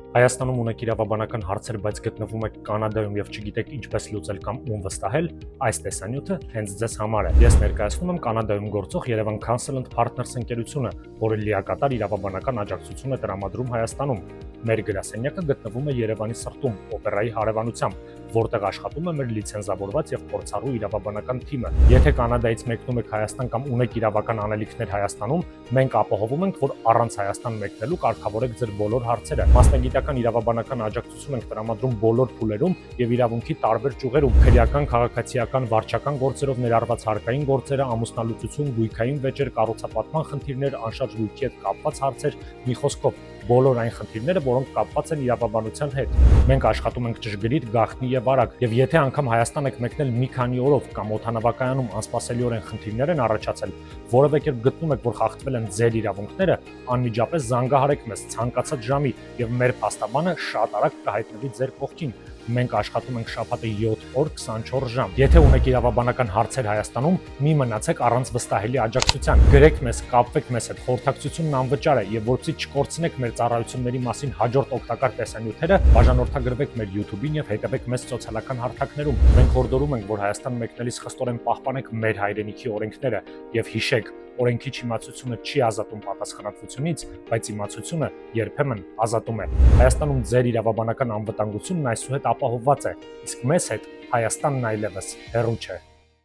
Հայաստանում ունեք իրավաբանական հարցեր, բայց գտնվում եք Կանադայում եւ չգիտեք ինչպես լուծել կամ ում վստահել, այս տեսանյութը հենց ձեզ համար է։ Ես ներկայացնում եմ Կանադայում գործող Yerevan Counsel and Partners ընկերությունը, որը լիակատար իրավաբանական աջակցություն է տրամադրում Հայաստանում։ Մեր գրասենյակը գտնվում է Երևանի սրտում, օպերայի հարևանությամբ, որտեղ աշխատում է մեր լիցենզավորված եւ փորձառու իրավաբանական թիմը։ Եթե Կանադայից մեկնում եք Հայաստան կամ ունեք իրավական անելիքներ Հայաստանում, մենք ապահովում ենք, որ առանց Հայաստան մեկնելու կարգավորեք ձեր բոլոր հարցերը։ Մասնագիտական իրավաբանական աջակցություն ենք տրամադրում բոլոր փուլերում եւ իրավունքի տարբեր ճյուղերում՝ քրեական, քաղաքացիական, վարչական գործերով ներառված հարկային գործերը, ամուսնալուծություն, գույքային վեճեր, կառուցապատման խնդիրներ, անշարժ գույքի հետ կապված հարցեր, մի խոսքով բոլոր այն խնդիրները, որոնք կապված են իրավաբանության հետ։ Մենք աշխատում ենք ճշգրիտ, գաղտնի եւ արագ, եւ եթե անգամ Հայաստան եք մեկնել մի քանի օրով կամ օդանավակայանում անսպասելիորեն խնդիրներ են առաջացել, որևէ կերպ գտնում եք, որ խախտվել են ձեր իրավունքները, անմիջապես զանգահարեք մեզ ցանկացած ժամի եւ մեր փաստաբանը շատ արագ կհայտնվի ձեր կողքին։ Մենք աշխատում ենք շաբաթը 7 օր 24 ժամ։ Եթե ունեք իրավաբանական հարցեր Հայաստանում, մի մնացեք առանց վստահելի աջակցության։ Գրեք մեզ, կապվեք մեզ հետ, խորհրդակցությունն անվճար է եւ որպեսզի չկորցնեք մեր ծառայությունների մասին հաջորդ օգտակար տեսանյութերը, բաժանորդագրվեք մեր YouTube-ին եւ հետևեք մեզ սոցիալական հարթակներում։ Մենք հորդորում ենք, որ Հայաստան մեկնելիս խստորեն պահպանեք մեր հայրենիքի օրենքները եւ հիշեք, օրենքի չիմացությունը չի ազատում պատասխանատվությունից, բայց իմացությունը երբեմն ազատում է։ Հայաստանում ձեր իրավաբանական անվտանգությունն այսուհետ ապահովված է, իսկ մեզ հետ Հայաստանն այլևս հեռու չէ։